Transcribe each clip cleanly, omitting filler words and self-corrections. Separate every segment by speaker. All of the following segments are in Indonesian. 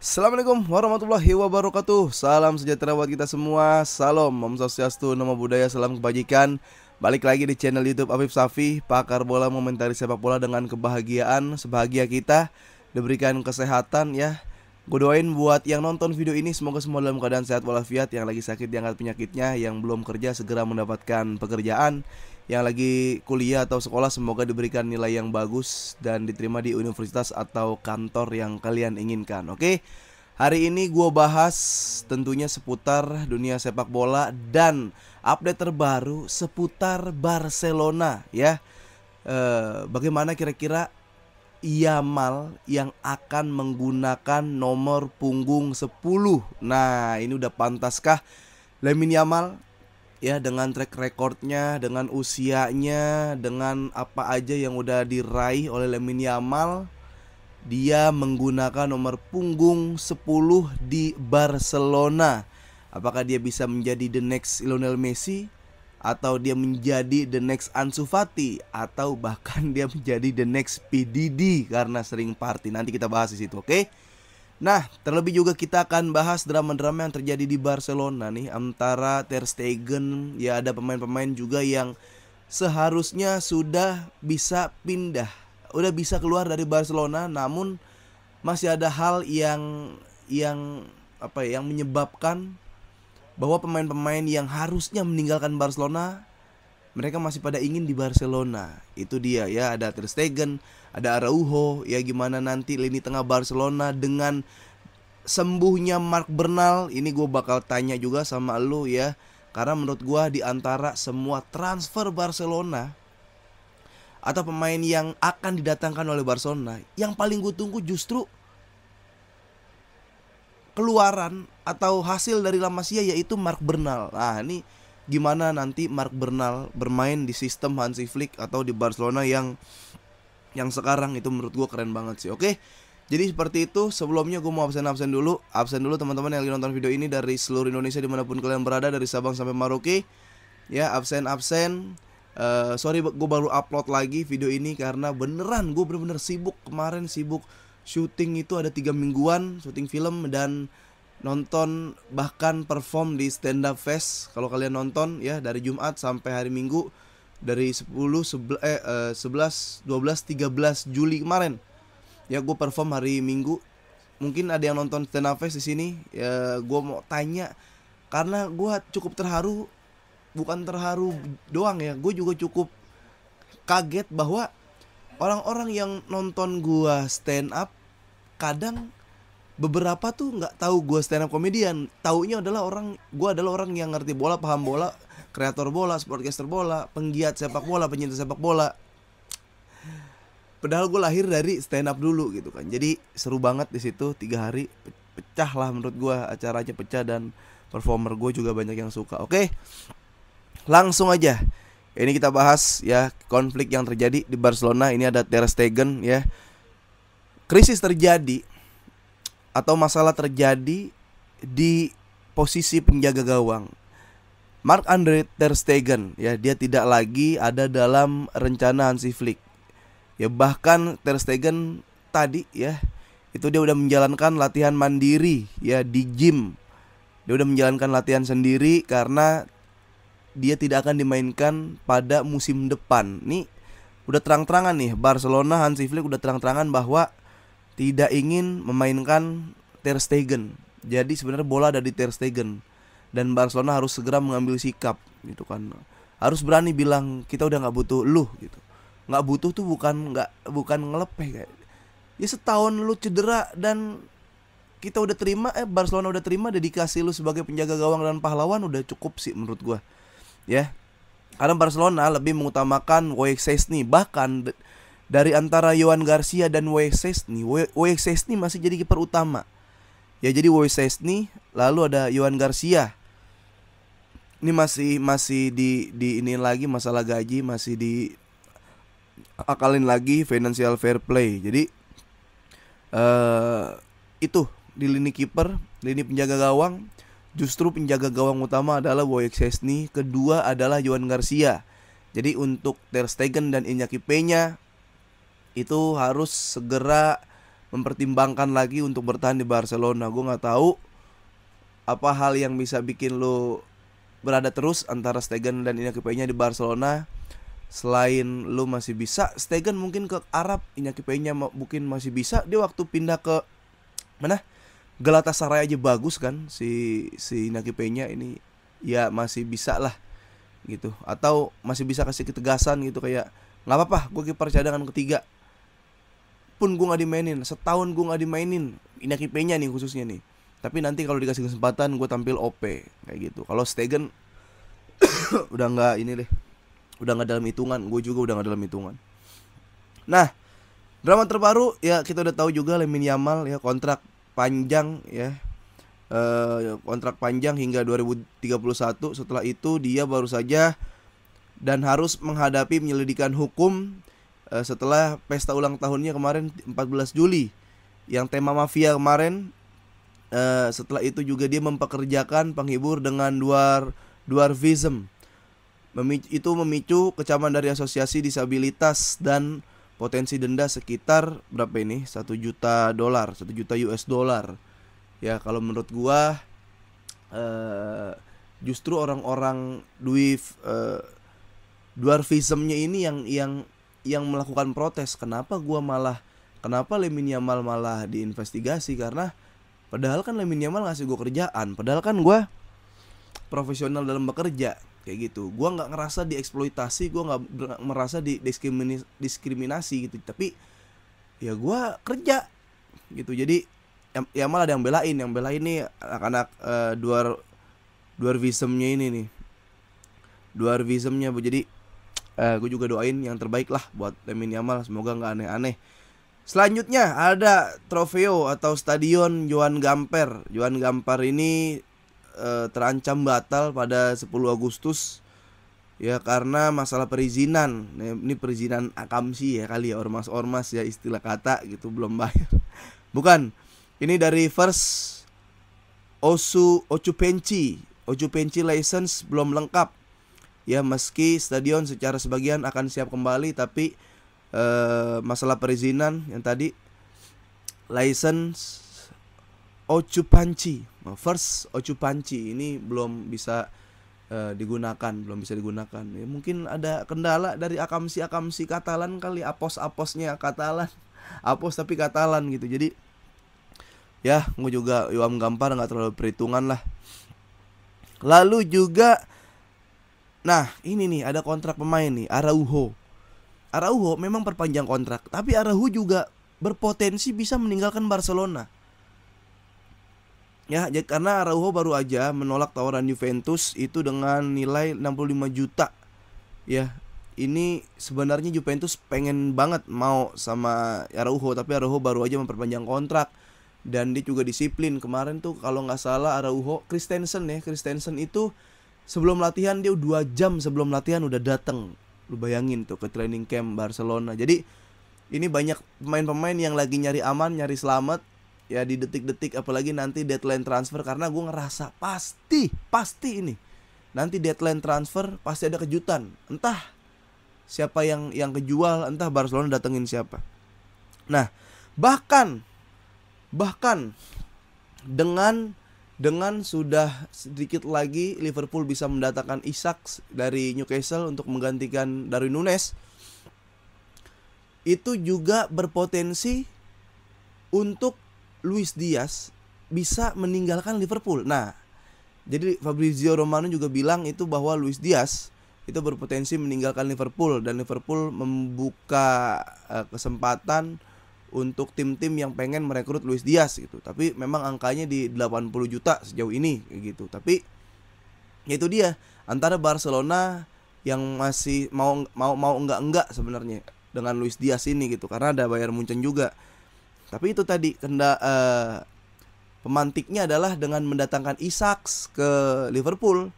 Speaker 1: Assalamualaikum warahmatullahi wabarakatuh. Salam sejahtera buat kita semua. Salam, Om Swastiastu, Namo Buddhaya, salam kebajikan. Balik lagi di channel YouTube Afif Safi, pakar bola mengomentari sepak bola dengan kebahagiaan. Sebahagia kita diberikan kesehatan ya. Gue doain buat yang nonton video ini semoga semua dalam keadaan sehat walafiat. Yang lagi sakit diangkat penyakitnya, yang belum kerja segera mendapatkan pekerjaan, yang lagi kuliah atau sekolah semoga diberikan nilai yang bagus dan diterima di universitas atau kantor yang kalian inginkan. Oke, hari ini gue bahas tentunya seputar dunia sepak bola dan update terbaru seputar Barcelona ya. Bagaimana kira-kira Yamal yang akan menggunakan nomor punggung 10. Nah, ini udah pantaskah Lamine Yamal ya, dengan track recordnya, dengan usianya, dengan apa aja yang udah diraih oleh Lamine Yamal, dia menggunakan nomor punggung 10 di Barcelona. Apakah dia bisa menjadi the next Lionel Messi, atau dia menjadi the next Ansu Fati, atau bahkan dia menjadi the next PDD karena sering party. Nanti kita bahas di situ, oke? Nah, terlebih juga kita akan bahas drama-drama yang terjadi di Barcelona nih, antara Ter Stegen, ya ada pemain-pemain juga yang seharusnya sudah bisa pindah, udah bisa keluar dari Barcelona, namun masih ada hal yang yang menyebabkan bahwa pemain-pemain yang harusnya meninggalkan Barcelona mereka masih pada ingin di Barcelona. Itu dia ya, ada Ter Stegen, ada Araujo, ya gimana nanti lini tengah Barcelona dengan sembuhnya Marc Bernal. Ini gue bakal tanya juga sama lu ya, karena menurut gue di antara semua transfer Barcelona atau pemain yang akan didatangkan oleh Barcelona, yang paling gue tunggu justru keluaran atau hasil dari La Masia, yaitu Marc Bernal. Nah, ini gimana nanti Marc Bernal bermain di sistem Hansi Flick atau di Barcelona yang sekarang, itu menurut gue keren banget sih. Oke, jadi seperti itu. Sebelumnya gue mau absen dulu teman-teman yang lagi nonton video ini dari seluruh Indonesia dimanapun kalian berada, dari Sabang sampai Merauke ya. Sorry gue baru upload lagi video ini karena beneran gue bener-bener sibuk. Kemarin sibuk syuting, itu ada 3 mingguan syuting film dan nonton, bahkan perform di Stand Up Fest. Kalau kalian nonton ya, dari Jumat sampai hari Minggu, dari 11, 12, 13 Juli kemarin ya, gue perform hari Minggu. Mungkin ada yang nonton Stand Up Fest di sini ya. Gue mau tanya karena gue cukup terharu, bukan terharu doang ya, gue juga cukup kaget bahwa orang-orang yang nonton gue stand up, kadang beberapa tuh nggak tahu gue stand up comedian. Taunya adalah gue adalah orang yang ngerti bola, paham bola, kreator bola, sportcaster bola, penggiat sepak bola, pencinta sepak bola. Padahal gue lahir dari stand up dulu gitu kan. Jadi seru banget di situ 3 hari, pecah lah menurut gue, acaranya pecah dan performer gue juga banyak yang suka. Oke, langsung aja. Ini kita bahas ya konflik yang terjadi di Barcelona. Ini ada Ter Stegen ya. Krisis terjadi atau masalah terjadi di posisi penjaga gawang. Marc-Andre Ter Stegen ya, dia tidak lagi ada dalam rencana Hansi Flick. Ya bahkan Ter Stegen tadi ya, itu dia udah menjalankan latihan mandiri ya di gym. Dia udah menjalankan latihan sendiri karena dia tidak akan dimainkan pada musim depan. Nih udah terang-terangan nih, Barcelona, Hansi Flick udah terang-terangan bahwa tidak ingin memainkan Ter Stegen. Jadi sebenarnya bola ada di Ter Stegen dan Barcelona harus segera mengambil sikap gitu kan. Harus berani bilang kita udah nggak butuh lu gitu. Nggak butuh tuh bukan ngelepeh kayak. Ya setahun lu cedera dan kita udah terima, Barcelona udah terima dedikasi lu sebagai penjaga gawang dan pahlawan, udah cukup sih menurut gua. Ya, karena Barcelona lebih mengutamakan Wojciech Szczęsny. Bahkan dari antara Johan Garcia dan Wojciech Szczęsny masih jadi kiper utama. Ya jadi Wojciech Szczęsny, lalu ada Johan Garcia. Ini masih di ini lagi masalah gaji, masih di akalin lagi financial fair play. Jadi itu di lini kiper, lini penjaga gawang. Justru penjaga gawang utama adalah Wojciech Szczęsny, kedua adalah Johan Garcia. Jadi untuk Ter Stegen dan Iñaki Peña itu harus segera mempertimbangkan lagi untuk bertahan di Barcelona. Gue nggak tahu apa hal yang bisa bikin lu berada terus antara Stegen dan Iñaki Peña di Barcelona. Selain lu masih bisa, Stegen mungkin ke Arab, Iñaki Peña mungkin masih bisa. Dia waktu pindah ke mana? Galatasaray aja bagus kan si Iñaki Peña ini, ya masih bisa lah gitu. Atau masih bisa kasih ketegasan gitu, kayak nggak apa-apa gue kiper cadangan ketiga pun gue nggak dimainin, setahun gue nggak dimainin, Iñaki Peña nih khususnya nih, tapi nanti kalau dikasih kesempatan gue tampil OP kayak gitu. Kalau Stegen udah nggak ini deh, udah nggak dalam hitungan, gue juga udah nggak dalam hitungan. Nah, drama terbaru ya kita udah tahu juga, Lamine Yamal ya kontrak panjang ya, kontrak panjang hingga 2031. Setelah itu dia baru saja dan harus menghadapi penyelidikan hukum setelah pesta ulang tahunnya kemarin 14 Juli yang tema mafia kemarin. Setelah itu juga dia mempekerjakan penghibur dengan dwarfism. Itu memicu kecaman dari asosiasi disabilitas dan potensi denda sekitar berapa ini? 1 juta dolar, 1 juta US dollar. Ya kalau menurut gua justru orang-orang dwarfismnya ini yang melakukan protes. Kenapa Lamine Yamal malah diinvestigasi? Karena padahal kan Lamine Yamal ngasih gue kerjaan, padahal kan gue profesional dalam bekerja kayak gitu. Gue nggak ngerasa dieksploitasi, gue nggak merasa diskriminasi gitu. Tapi ya gue kerja gitu. Jadi Yamal ada yang belain nih anak-anak dwarfismnya ini nih, dwarfismnya. Jadi gue juga doain yang terbaik lah buat Lamine Yamal, semoga nggak aneh-aneh. Selanjutnya ada Trofeo atau Stadion Johan Gamper. Johan Gamper ini terancam batal pada 10 Agustus ya karena masalah perizinan. Ini perizinan akamsi ya kali ya, ormas-ormas ya istilah kata gitu, belum bayar. Bukan. Ini dari First Occupancy license belum lengkap. Ya meski stadion secara sebagian akan siap kembali, tapi masalah perizinan yang tadi, license First Occupancy ini belum bisa digunakan. Ya, mungkin ada kendala dari akamsi Katalan kali, aposnya Katalan, apos tapi Katalan gitu. Jadi ya gue juga Johan Gamper nggak terlalu perhitungan lah. Lalu juga nah ini nih ada kontrak pemain nih, Araujo memang perpanjang kontrak, tapi Araujo juga berpotensi bisa meninggalkan Barcelona. Ya, karena Araujo baru aja menolak tawaran Juventus itu dengan nilai 65 juta. Ya, ini sebenarnya Juventus pengen banget mau sama Araujo, tapi Araujo baru aja memperpanjang kontrak dan dia juga disiplin. Kemarin tuh kalau nggak salah Araujo, Christensen itu sebelum latihan dia 2 jam sebelum latihan udah datang. Lu bayangin tuh ke training camp Barcelona. Jadi ini banyak pemain-pemain yang lagi nyari aman, nyari selamat ya di detik-detik apalagi nanti deadline transfer. Karena gue ngerasa pasti ini nanti deadline transfer pasti ada kejutan. Entah siapa yang kejual, entah Barcelona datengin siapa. Nah, bahkan dengan sudah sedikit lagi Liverpool bisa mendatangkan Isak dari Newcastle untuk menggantikan Darwin Núñez, itu juga berpotensi untuk Luis Diaz bisa meninggalkan Liverpool. Nah, jadi Fabrizio Romano juga bilang itu bahwa Luis Diaz itu berpotensi meninggalkan Liverpool dan Liverpool membuka kesempatan untuk tim-tim yang pengen merekrut Luis Diaz gitu. Tapi memang angkanya di 80 juta sejauh ini gitu. Tapi ya itu dia, antara Barcelona yang masih mau enggak sebenarnya dengan Luis Diaz ini gitu, karena ada Bayern Munchen juga. Tapi itu tadi pemantiknya adalah dengan mendatangkan Isak ke Liverpool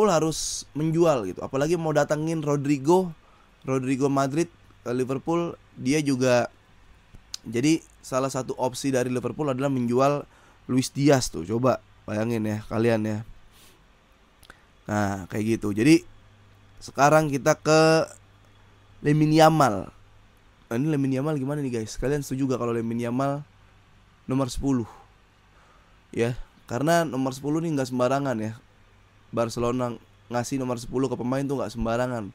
Speaker 1: harus menjual gitu. Apalagi mau datangin Rodrigo Madrid ke Liverpool, dia juga jadi salah satu opsi dari Liverpool adalah menjual Luis Diaz tuh. Coba bayangin ya kalian ya. Nah, kayak gitu. Jadi sekarang kita ke Lamine Yamal. Ini Lamine Yamal gimana nih guys? Kalian setuju gak kalau Lamine Yamal nomor 10? Ya, karena nomor 10 nih gak sembarangan ya. Barcelona ngasih nomor 10 ke pemain tuh gak sembarangan.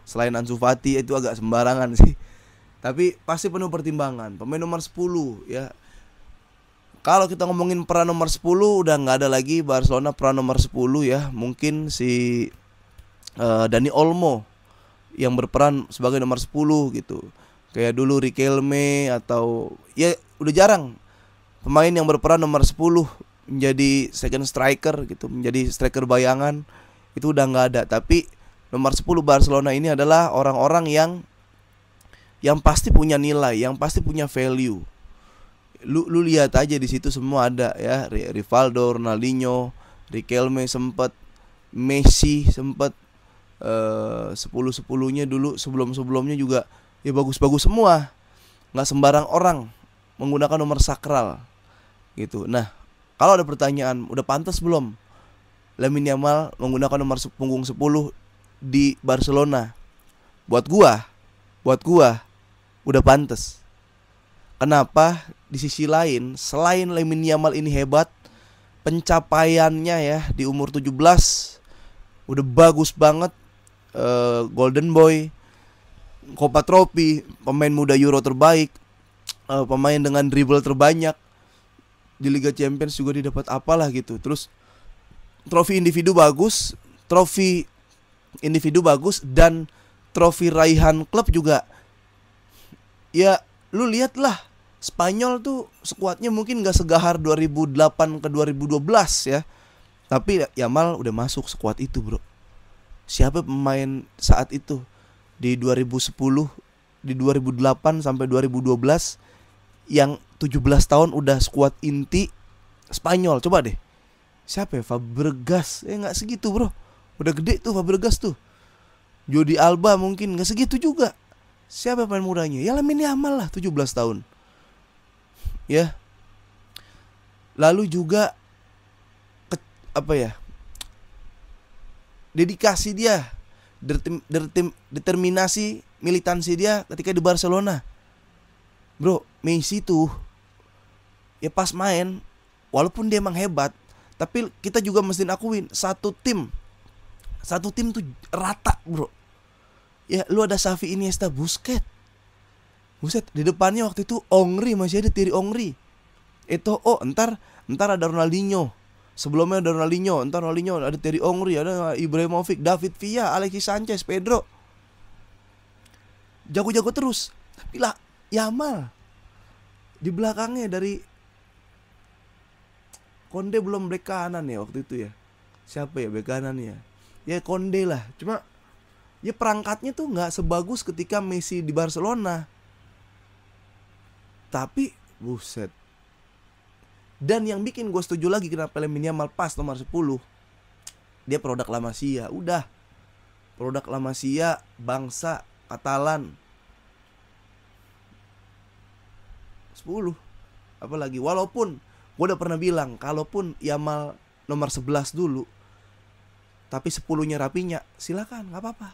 Speaker 1: Selain Ansu Fati itu agak sembarangan sih. Tapi pasti penuh pertimbangan. Pemain nomor 10 ya. Kalau kita ngomongin peran nomor 10 udah gak ada lagi Barcelona peran nomor 10 ya. Mungkin si Dani Olmo yang berperan sebagai nomor 10 gitu. Kayak dulu Riquelme atau ya udah jarang pemain yang berperan nomor 10 menjadi second striker gitu, menjadi striker bayangan. Itu udah nggak ada. Tapi nomor 10 Barcelona ini adalah orang-orang yang pasti punya nilai, yang pasti punya value. Lu lihat aja di situ semua ada ya, Rivaldo, Ronaldinho, Riquelme sempet, Messi sempet, 10-10-nya dulu sebelum-sebelumnya juga ya bagus-bagus semua. Nggak sembarang orang menggunakan nomor sakral gitu. Nah, kalau ada pertanyaan, udah pantas belum Lamine Yamal menggunakan nomor punggung 10 di Barcelona? Buat gua udah pantas. Kenapa? Di sisi lain, selain Lamine Yamal ini hebat, pencapaiannya ya di umur 17 udah bagus banget. Golden Boy, Copa Trophy, pemain muda Euro terbaik, pemain dengan dribble terbanyak di Liga Champions juga didapat apalah gitu. Terus trofi individu bagus dan trofi raihan klub juga. Ya lu lihat lah, Spanyol tuh skuadnya mungkin gak segahar 2008 ke 2012 ya. Tapi Yamal udah masuk skuad itu bro. Siapa pemain saat itu di 2010, di 2008 sampai 2012 yang 17 tahun udah skuad inti Spanyol? Coba deh. Siapa ya? Fabregas. Gak segitu bro. Udah gede tuh Fabregas tuh. Jordi Alba mungkin gak segitu juga. Siapa pemain mudanya? Ya Lamine Yamal lah, 17 tahun. Ya. Lalu juga dedikasi dia, determinasi, militansi dia ketika di Barcelona. Bro, Messi tuh ya pas main, walaupun dia emang hebat, tapi kita juga mesti akuin satu tim tuh rata bro. Ya lu ada Xavi, Iniesta, Busquets. Buset, di depannya waktu itu Henry, masih ada Thierry Henry. Entar ada Ronaldinho. Sebelumnya ada Ronaldinho, entar Ronaldinho ada Thierry Henry, ada Ibrahimovic, David Villa, Alexis Sanchez, Pedro. Jago-jago terus. Tapi lah Yamal di belakangnya dari Konde belum bek kanan ya waktu itu ya. Siapa ya bek kanan ya? Ya Konde lah. Cuma ya perangkatnya tuh nggak sebagus ketika Messi di Barcelona. Tapi buset. Dan yang bikin gue setuju lagi kenapa Lamine Yamal pas nomor 10, dia produk La Masia. Udah, produk La Masia, bangsa Katalan. 10. Apalagi walaupun gue udah pernah bilang, kalaupun Yamal nomor 11 dulu, tapi 10-nya Rapinya, silakan, gak apa-apa.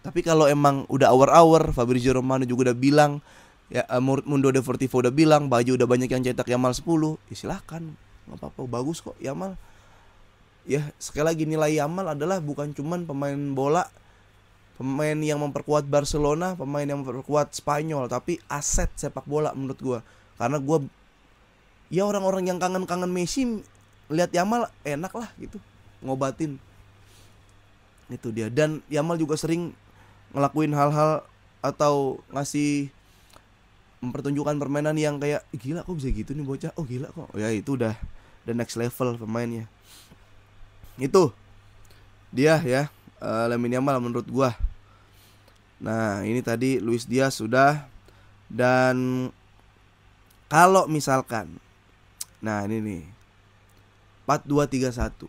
Speaker 1: Tapi kalau emang udah hour-hour, Fabrizio Romano juga udah bilang, ya Mundo Deportivo udah bilang, baju udah banyak yang cetak Yamal 10, ya silakan, gak apa-apa, bagus kok Yamal. Ya sekali lagi, nilai Yamal adalah bukan cuman pemain bola, pemain yang memperkuat Barcelona, pemain yang memperkuat Spanyol, tapi aset sepak bola menurut gue. Karena gue, ya orang-orang yang kangen-kangen Messi lihat Yamal enak lah gitu, ngobatin. Itu dia. Dan Yamal juga sering ngelakuin hal-hal atau ngasih, mempertunjukkan permainan yang kayak gila kok bisa gitu nih bocah. Oh gila kok. Ya itu udah the next level pemainnya. Itu dia ya, Lamine Yamal menurut gua. Nah, ini tadi Luis Diaz sudah. Dan kalau misalkan, nah ini nih 4-2-3-1.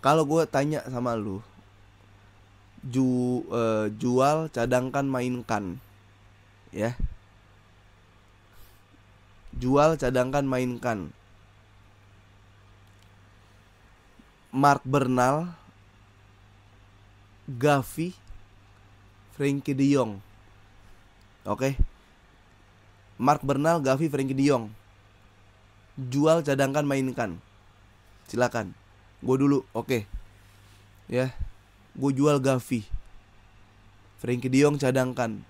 Speaker 1: Kalau gue tanya sama lu, jual, cadangkan, mainkan. Ya. Jual, cadangkan, mainkan. Mark Bernal Gavi, Frenkie de Jong. Oke. Mark Bernal, Gavi, Frenkie de Jong. Jual, cadangkan, mainkan. Silakan. Gue dulu, oke. Ya. Gue jual Gavi, Frenkie de Jong cadangkan,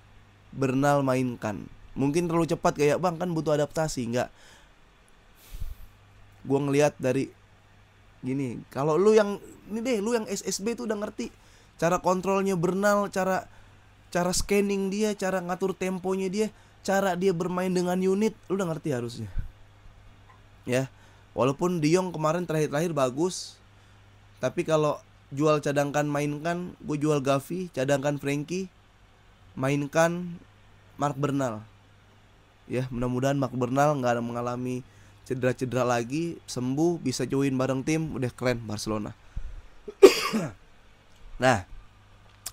Speaker 1: Bernal mainkan. Mungkin terlalu cepat kayak bang, kan butuh adaptasi. Enggak. Gue ngelihat dari gini, kalau lu yang ini deh, lu yang SSB tuh udah ngerti cara kontrolnya Bernal, cara scanning dia, cara ngatur temponya dia, cara dia bermain dengan unit, lu udah ngerti harusnya. Ya. Walaupun De Jong kemarin terakhir bagus, tapi kalau jual cadangkan mainkan, gue jual Gavi, cadangkan Frenkie, mainkan Mark Bernal. Ya, mudah-mudahan Mark Bernal nggak ada mengalami cedera lagi, sembuh, bisa join bareng tim, udah keren Barcelona. Nah,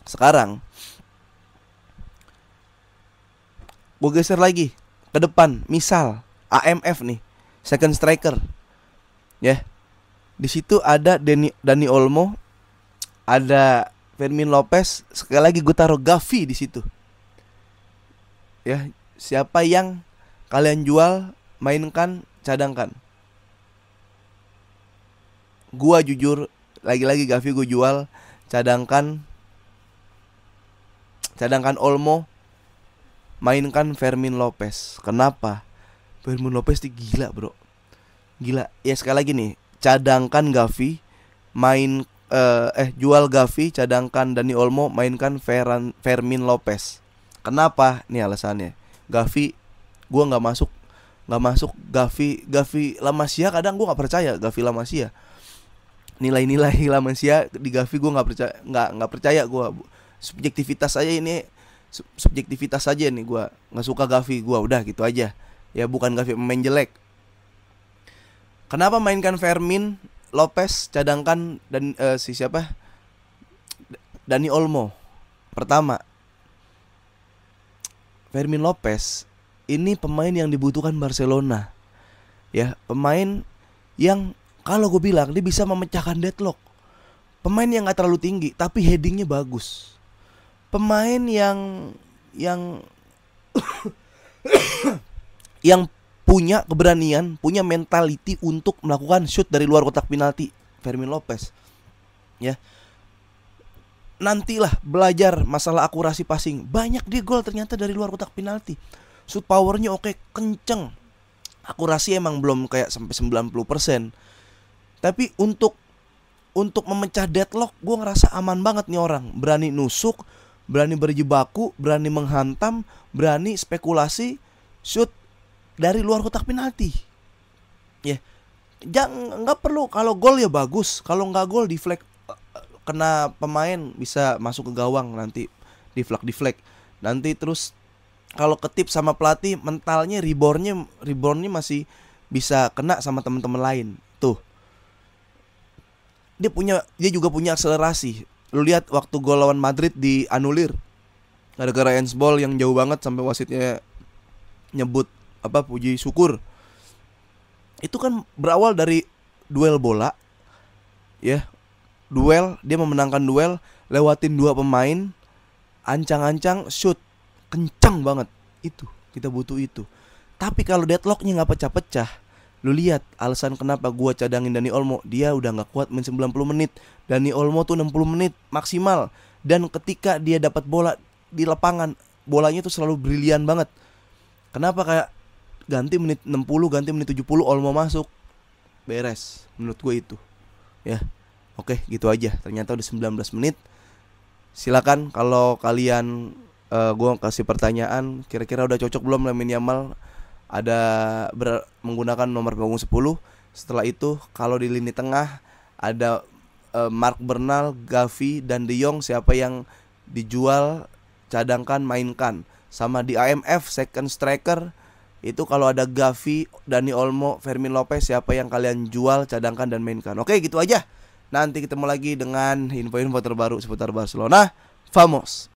Speaker 1: sekarang gue geser lagi ke depan, misal AMF nih, second striker. Ya. Di situ ada Dani Olmo, ada Fermin Lopez, sekali lagi gue taruh Gavi di situ. Ya, siapa yang kalian jual, mainkan, cadangkan? Gua jujur, lagi-lagi Gavi gue jual, cadangkan Olmo, mainkan Fermin Lopez. Kenapa? Fermin Lopez tuh gila bro, gila. Ya sekali lagi nih, cadangkan Gavi, jual Gavi, cadangkan Dani Olmo, mainkan Fermin Lopez. Kenapa? Nih alasannya. Gavi, gue nggak masuk Gavi La Masia. Kadang gue nggak percaya Gavi La Masia. Nilai-nilai La Masia di Gavi gue nggak percaya gue. Subjektivitas aja nih, gue nggak suka Gavi. Gue udah gitu aja. Ya bukan Gavi pemain jelek. Kenapa mainkan Fermin Lopez, cadangkan dan Dani Olmo? Pertama, Fermin Lopez ini pemain yang dibutuhkan Barcelona. Ya, pemain yang kalau gue bilang dia bisa memecahkan deadlock. Pemain yang gak terlalu tinggi tapi headingnya bagus. Pemain yang yang punya keberanian, punya mentality untuk melakukan shoot dari luar kotak penalti, Fermin Lopez. Ya. Nantilah belajar masalah akurasi passing. Banyak dia gol ternyata dari luar kotak penalti. Shoot powernya oke, kenceng. Akurasi emang belum kayak sampai 90%. Tapi untuk memecah deadlock, gue ngerasa aman banget nih orang. Berani nusuk, berani berjibaku, berani menghantam, berani spekulasi, shoot dari luar kotak penalti. Ya. Jangan, nggak perlu, kalau gol ya bagus, kalau nggak gol deflect, kena pemain bisa masuk ke gawang, nanti deflect. Nanti terus kalau ketip sama pelatih, mentalnya reboundnya masih bisa kena sama teman-teman lain. Tuh. Dia juga punya akselerasi. Lu lihat waktu gol lawan Madrid dianulir gara-gara handsball yang jauh banget sampai wasitnya nyebut puji syukur. Itu kan berawal dari duel bola. Ya. Dia memenangkan duel, lewatin 2 pemain, ancang-ancang shoot, kencang banget. Itu, kita butuh itu. Tapi kalau deadlocknya gak pecah-pecah, lu lihat alasan kenapa gua cadangin Dani Olmo. Dia udah gak kuat main 90 menit. Dani Olmo tuh 60 menit maksimal. Dan ketika dia dapat bola di lapangan, bolanya tuh selalu brilian banget. Kenapa kayak ganti menit 60, ganti menit 70 Olmo masuk, beres menurut gue itu. Ya. Oke, gitu aja. Ternyata udah 19 menit. Silakan kalau kalian gue kasih pertanyaan, kira-kira udah cocok belum Lamine Yamal menggunakan nomor punggung 10. Setelah itu kalau di lini tengah ada Mark Bernal, Gavi dan De Jong, siapa yang dijual, cadangkan, mainkan. Sama di AMF second striker itu kalau ada Gavi, Dani Olmo, Fermin Lopez, siapa yang kalian jual, cadangkan dan mainkan. Oke, gitu aja. Nanti ketemu lagi dengan info-info terbaru seputar Barcelona. Vamos!